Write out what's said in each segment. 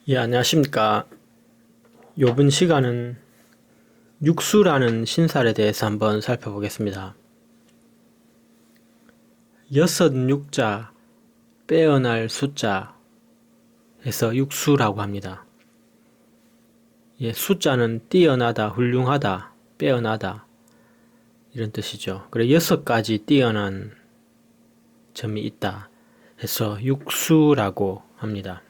예, 안녕하십니까. 요번 시간은 육수라는 신살에 대해서 한번 살펴보겠습니다. 여섯 육자, 빼어날 숫자 해서 육수라고 합니다. 예, 숫자는 뛰어나다, 훌륭하다, 빼어나다 이런 뜻이죠. 그래 여섯 가지 뛰어난 점이 있다 해서 육수라고 합니다.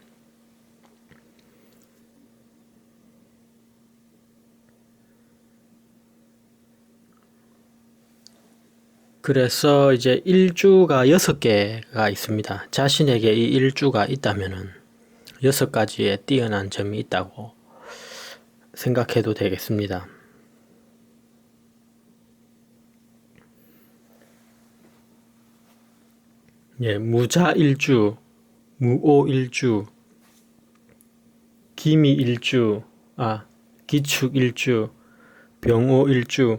그래서 이제 일주가 6개가 있습니다. 자신에게 이 일주가 있다면은 6가지의 뛰어난 점이 있다고 생각해도 되겠습니다. 예, 무자일주, 무오일주, 기미일주, 기축일주, 병오일주,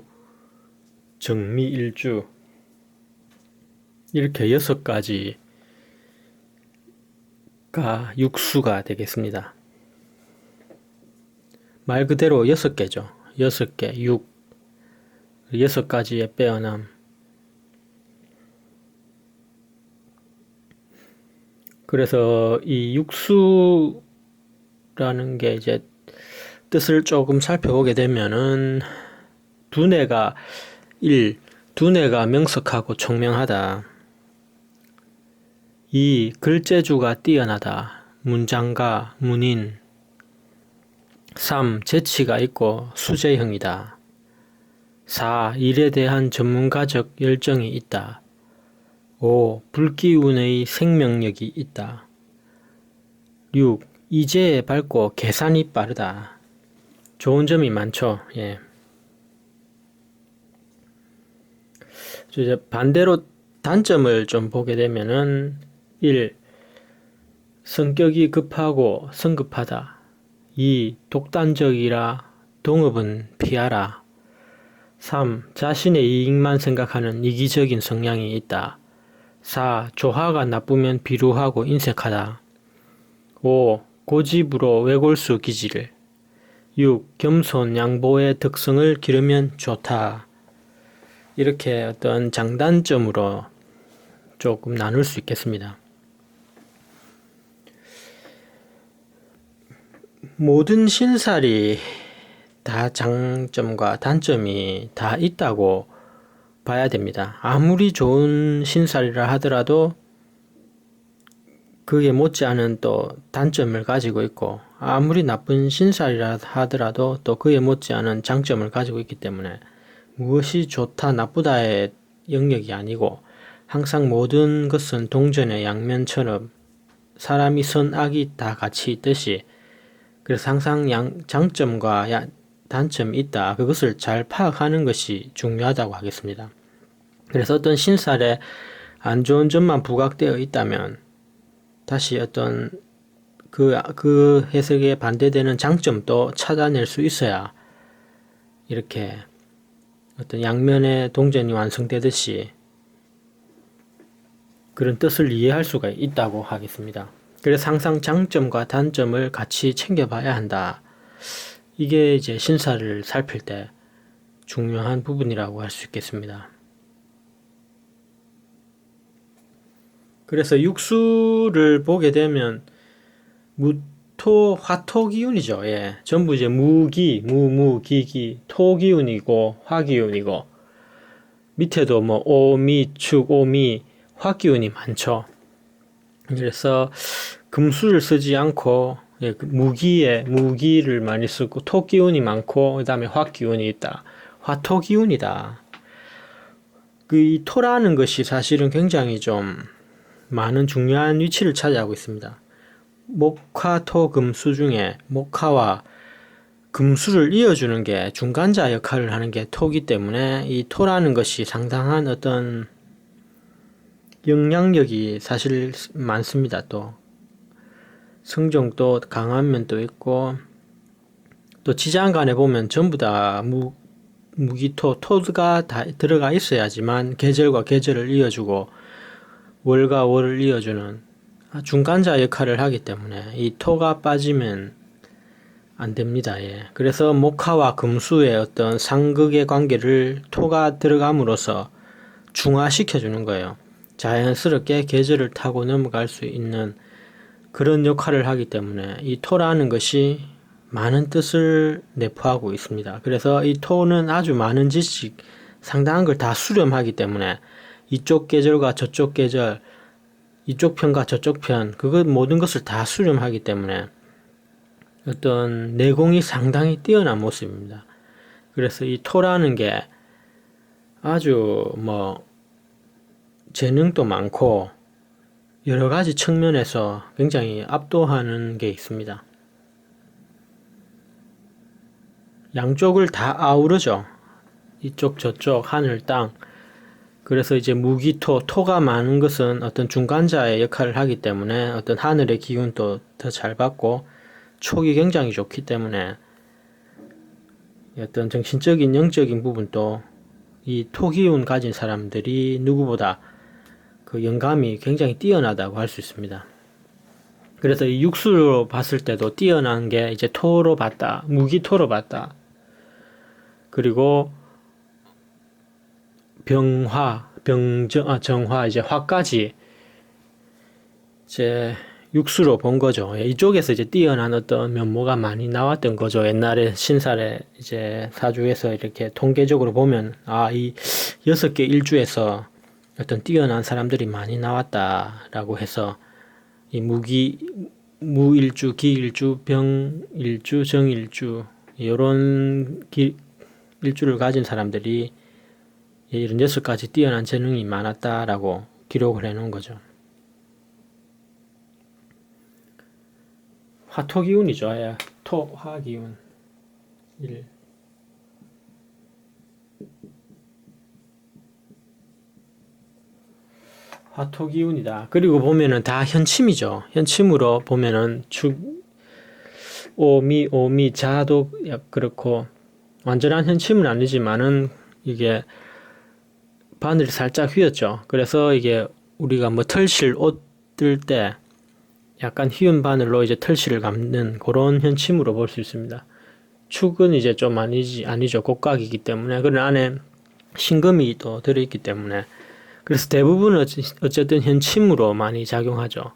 정미일주 이렇게 6가지가 육수가 되겠습니다. 말 그대로 6개죠. 6개, 6가지의 빼어남. 그래서 이 육수라는 게 이제 뜻을 조금 살펴보게 되면은 두뇌가 명석하고 총명하다. 2. 글재주가 뛰어나다. 문장가, 문인. 3. 재치가 있고 수재형이다. 4. 일에 대한 전문가적 열정이 있다. 5. 불기운의 생명력이 있다. 6. 이재에 밝고 계산이 빠르다. 좋은 점이 많죠. 예. 이제 반대로 단점을 좀 보게 되면은 1. 성격이 급하고 성급하다. 2. 독단적이라 동업은 피하라. 3. 자신의 이익만 생각하는 이기적인 성향이 있다. 4. 조화가 나쁘면 비루하고 인색하다. 5. 고집으로 외골수 기질. 6. 겸손 양보의 덕성을 기르면 좋다. 이렇게 어떤 장단점으로 조금 나눌 수 있겠습니다. 모든 신살이 다 장점과 단점이 다 있다고 봐야 됩니다. 아무리 좋은 신살이라 하더라도 그게 못지않은 또 단점을 가지고 있고, 아무리 나쁜 신살이라 하더라도 또 그에 못지않은 장점을 가지고 있기 때문에 무엇이 좋다 나쁘다의 영역이 아니고, 항상 모든 것은 동전의 양면처럼 사람이 선악이 다 같이 있듯이, 그래서 항상 장점과 단점이 있다. 그것을 잘 파악하는 것이 중요하다고 하겠습니다. 그래서 어떤 신살에 안 좋은 점만 부각되어 있다면 다시 어떤 그 해석에 반대되는 장점도 찾아낼 수 있어야 이렇게 어떤 양면의 동전이 완성되듯이 그런 뜻을 이해할 수가 있다고 하겠습니다. 그래서 항상 장점과 단점을 같이 챙겨봐야 한다. 이게 이제 신사를 살필 때 중요한 부분이라고 할 수 있겠습니다. 그래서 육수를 보게 되면 무토, 화토 기운이죠. 예. 전부 이제 기기, 토 기운이고, 화 기운이고, 밑에도 뭐, 오미, 축, 오미, 화 기운이 많죠. 그래서 금수를 쓰지 않고, 예, 무기를 많이 쓰고, 토 기운이 많고, 그 다음에 화 기운이 있다. 화토 기운이다. 이 토라는 것이 사실은 굉장히 좀 많은 중요한 위치를 차지하고 있습니다. 목화, 토, 금수 중에 목화와 금수를 이어주는 게 중간자 역할을 하는 게 토기 때문에 이 토라는 것이 상당한 어떤 영향력이 사실 많습니다. 또 성정도 강한 면도 있고, 또 지장간에 보면 전부 다 무기토, 토가 다 들어가 있어야지만 계절과 계절을 이어주고 월과 월을 이어주는 중간자 역할을 하기 때문에 이 토가 빠지면 안 됩니다. 예. 그래서 목화와 금수의 어떤 상극의 관계를 토가 들어감으로써 중화시켜 주는 거예요. 자연스럽게 계절을 타고 넘어갈 수 있는 그런 역할을 하기 때문에 이 토라는 것이 많은 뜻을 내포하고 있습니다. 그래서 이 토는 아주 많은 지식, 상당한 걸 다 수렴하기 때문에 이쪽 계절과 저쪽 계절, 이쪽 편과 저쪽 편, 그것 모든 것을 다 수렴하기 때문에 어떤 내공이 상당히 뛰어난 모습입니다. 그래서 이 토라는 게 아주 재능도 많고 여러 가지 측면에서 굉장히 압도하는 게 있습니다. 양쪽을 다 아우르죠. 이쪽 저쪽 하늘 땅. 그래서 이제 무기토, 토가 많은 것은 어떤 중간자의 역할을 하기 때문에 어떤 하늘의 기운도 더 잘 받고 촉이 굉장히 좋기 때문에 어떤 정신적인 영적인 부분도 이 토기운 가진 사람들이 누구보다 그 영감이 굉장히 뛰어나다고 할 수 있습니다. 그래서 이 육수로 봤을 때도 뛰어난 게 이제 토로 봤다, 무기토로 봤다. 그리고 정화, 이제 화까지 이제 육수로 본 거죠. 이쪽에서 이제 뛰어난 어떤 면모가 많이 나왔던 거죠. 옛날에 신살의 이제 사주에서 이렇게 통계적으로 보면, 이 6개 일주에서 어떤 뛰어난 사람들이 많이 나왔다라고 해서, 이 무일주, 기일주, 병일주, 정일주, 이런 일주를 가진 사람들이 이런 6가지 뛰어난 재능이 많았다라고 기록을 해 놓은 거죠. 화토기운이죠. 예. 토화기운 1. 화토기운이다. 그리고 보면은 다 현침이죠. 현침으로 보면은 오미, 자도 그렇고 완전한 현침은 아니지만은 이게 바늘이 살짝 휘었죠. 그래서 이게 우리가 털실 옷 뜰 때 약간 휘은 바늘로 이제 털실을 감는 그런 현침으로 볼 수 있습니다. 축은 이제 좀 아니죠. 곡각이기 때문에. 그런 안에 신금이 또 들어있기 때문에. 그래서 대부분은 어쨌든 현침으로 많이 작용하죠.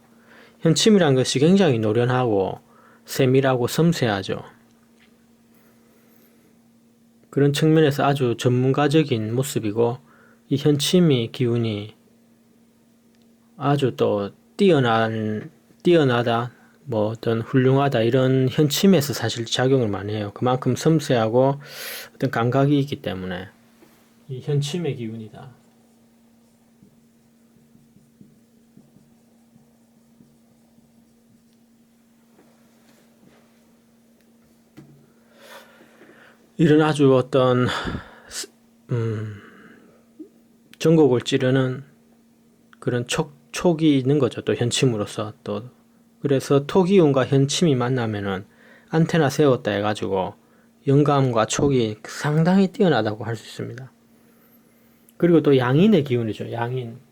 현침이란 것이 굉장히 노련하고 세밀하고 섬세하죠. 그런 측면에서 아주 전문가적인 모습이고, 이 현침의 기운이 아주 또 뛰어나다, 어떤 훌륭하다, 이런 현침에서 사실 작용을 많이 해요. 그만큼 섬세하고 어떤 감각이 있기 때문에 이 현침의 기운이다. 이런 아주 어떤 전곡을 찌르는 그런 촉이 있는 거죠. 또 현침으로서 또. 그래서 토기운과 현침이 만나면은 안테나 세웠다 해가지고 영감과 촉이 상당히 뛰어나다고 할 수 있습니다. 그리고 또 양인의 기운이죠. 양인.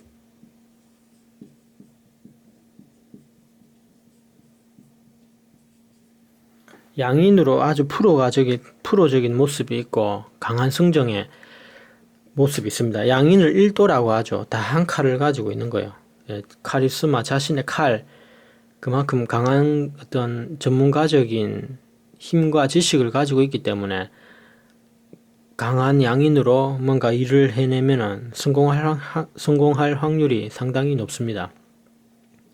양인으로 아주 프로적인 모습이 있고 강한 성정의 모습이 있습니다. 양인을 일도라고 하죠. 다 한 칼을 가지고 있는 거예요. 카리스마, 자신의 칼, 그만큼 강한 어떤 전문가적인 힘과 지식을 가지고 있기 때문에 강한 양인으로 뭔가 일을 해내면은 성공할 확률이 상당히 높습니다.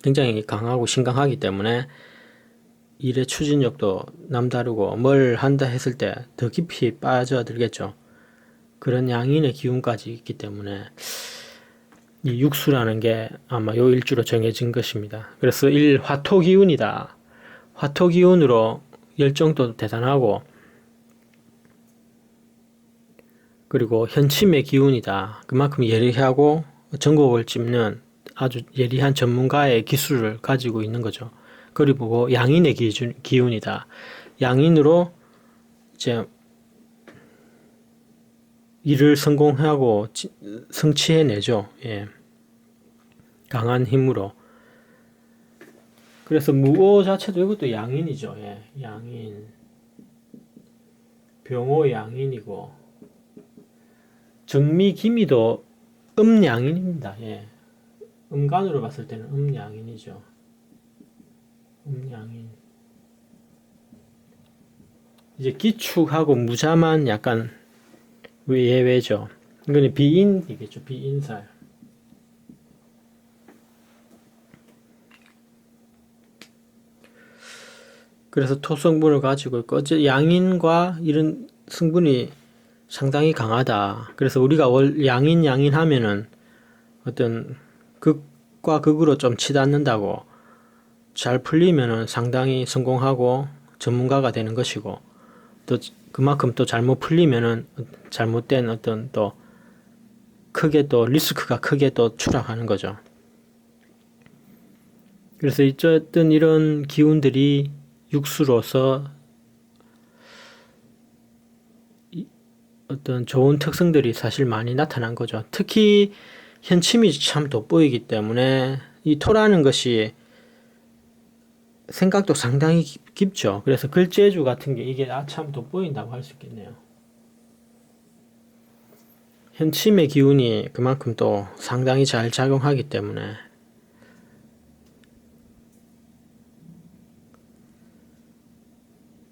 굉장히 강하고 신강하기 때문에 일의 추진력도 남다르고 뭘 한다 했을 때 더 깊이 빠져들겠죠. 그런 양인의 기운까지 있기 때문에 이 육수라는 게 아마 요 일주로 정해진 것입니다. 그래서 화토기운이다. 화토기운으로 열정도 대단하고, 그리고 현침의 기운이다. 그만큼 예리하고 전곡을 찝는 아주 예리한 전문가의 기술을 가지고 있는 거죠. 그리고 양인의 기운이다. 양인으로 이제 일을 성공하고 성취해내죠. 예. 강한 힘으로. 그래서 무오 자체도 이것도 양인이죠. 예, 양인. 병오 양인이고, 정미 기미도 음양인입니다. 예. 음간으로 봤을 때는 음양인이죠. 음양인. 이제 기축하고 무자만 약간 예외죠. 이거는 비인이겠죠. 비인살. 그래서 토 성분을 가지고 있고, 양인과 이런 성분이 상당히 강하다. 그래서 우리가 양인 하면은 어떤 극과 극으로 좀 치닫는다고 잘 풀리면은 상당히 성공하고 전문가가 되는 것이고, 또 그만큼 또 잘못 풀리면은 잘못된 어떤 또 크게 또 리스크가 크게 또 추락하는 거죠. 그래서 어쨌든 이런 기운들이 육수로서 어떤 좋은 특성들이 사실 많이 나타난 거죠. 특히 현침이 참 돋보이기 때문에 이 토라는 것이 생각도 상당히 깊죠. 그래서 글재주 같은 게 이게 참 돋보인다고 할 수 있겠네요. 현침의 기운이 그만큼 또 상당히 잘 작용하기 때문에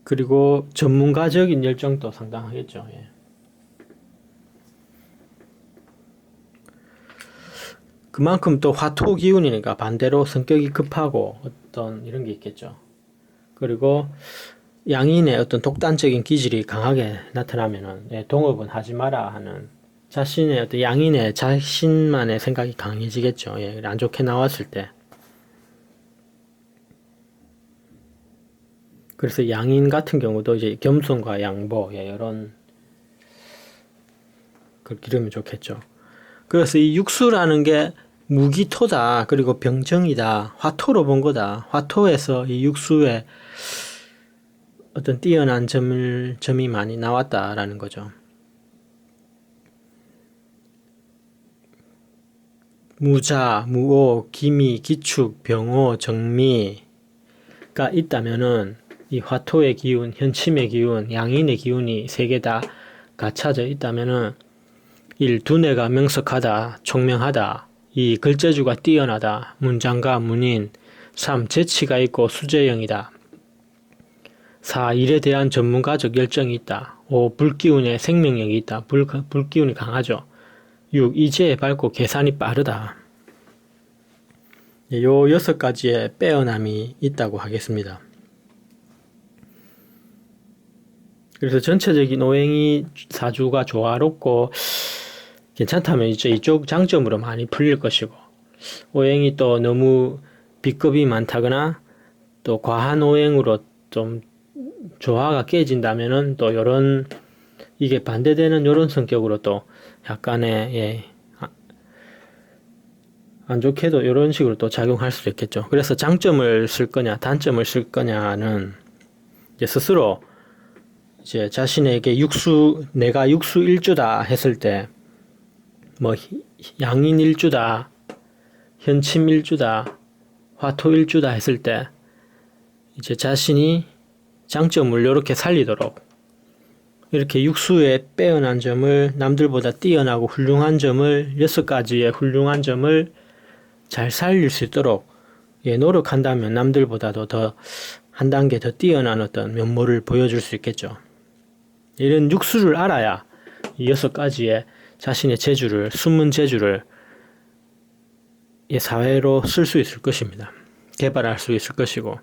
그리고 전문가적인 열정도 상당하겠죠. 예. 그만큼 또 화토 기운이니까 반대로 성격이 급하고 어떤 이런 게 있겠죠. 그리고 양인의 어떤 독단적인 기질이 강하게 나타나면은 예, 동업은 하지 마라 하는 자신의 어떤 양인의 자신만의 생각이 강해지겠죠. 예, 안 좋게 나왔을 때. 그래서 양인 같은 경우도 이제 겸손과 양보, 예, 이런 걸 기르면 좋겠죠. 그래서 이 육수라는 게 무기토다, 그리고 병정이다, 화토로 본 거다. 화토에서 이 육수에 어떤 뛰어난 점이 많이 나왔다라는 거죠. 무자, 무오, 기미, 기축, 병오, 정미가 있다면은 이 화토의 기운, 현침의 기운, 양인의 기운이 세 개 다 갖춰져 있다면은 1. 두뇌가 명석하다, 총명하다. 2. 글재주가 뛰어나다, 문장가, 문인. 3. 재치가 있고 수재형이다. 4. 일에 대한 전문가적 열정이 있다. 5. 불기운에 생명력이 있다. 불기운이 강하죠. 6. 이재에 밝고 계산이 빠르다. 요 6가지의 빼어남이 있다고 하겠습니다. 그래서 전체적인 오행이 사주가 조화롭고 괜찮다면 이제 이쪽 장점으로 많이 풀릴 것이고, 오행이 또 너무 B급이 많다거나 또 과한 오행으로 좀 조화가 깨진다면은 또 요런 이게 반대되는 요런 성격으로 또 약간의 예, 안 좋게도 요런 식으로 또 작용할 수도 있겠죠. 그래서 장점을 쓸 거냐 단점을 쓸 거냐는 이제 스스로 이제 자신에게 내가 육수 일주다 했을 때 뭐 양인 일주다, 현침 일주다, 화토 일주다 했을 때 이제 자신이 장점을 이렇게 살리도록 이렇게 육수에 빼어난 점을 남들보다 뛰어나고 훌륭한 점을 6가지의 훌륭한 점을 잘 살릴 수 있도록 예, 노력한다면 남들보다도 더 한 단계 더 뛰어난 어떤 면모를 보여줄 수 있겠죠. 이런 육수를 알아야 이 6가지의 자신의 재주를, 숨은 재주를 사회로 쓸 수 있을 것입니다. 개발할 수 있을 것이고,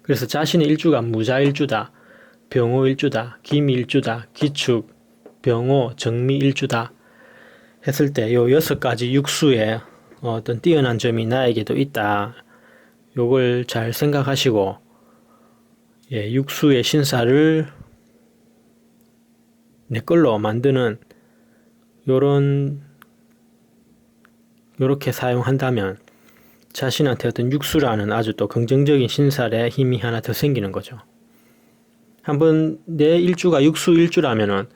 그래서 자신의 일주가 무자일주다, 병오일주다, 기미일주다, 기축, 병오, 정미일주다 했을 때 요 6가지 육수에 어떤 뛰어난 점이 나에게도 있다. 요걸 잘 생각하시고 예, 육수의 신사를 내 걸로 만드는 요렇게 사용한다면 자신한테 어떤 육수라는 아주 또 긍정적인 신살의 힘이 하나 더 생기는 거죠. 한번 내 일주가 육수 일주라면은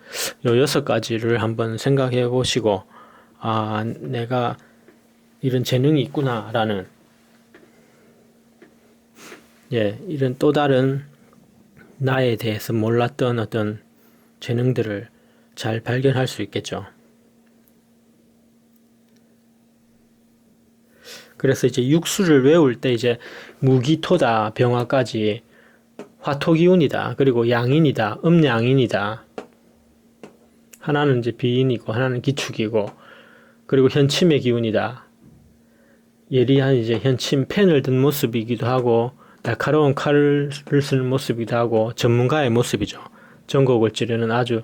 요 6가지를 한번 생각해 보시고 아, 내가 이런 재능이 있구나라는 예, 이런 또 다른 나에 대해서 몰랐던 어떤 재능들을 잘 발견할 수 있겠죠. 그래서 이제 육수를 외울 때 이제 무기토다 병화까지 화토기운이다. 그리고 양인이다. 음양인이다. 하나는 이제 비인이고 하나는 기축이고 그리고 현침의 기운이다. 예리한 이제 현침 펜을 든 모습이기도 하고 날카로운 칼을 쓰는 모습이기도 하고 전문가의 모습이죠. 전곡을 찌르는 아주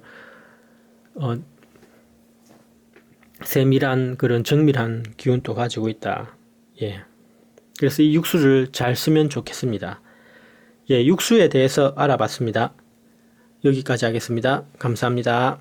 세밀한 그런 정밀한 기운도 가지고 있다. 예. 그래서 이 육수를 잘 쓰면 좋겠습니다. 예, 육수에 대해서 알아봤습니다. 여기까지 하겠습니다. 감사합니다.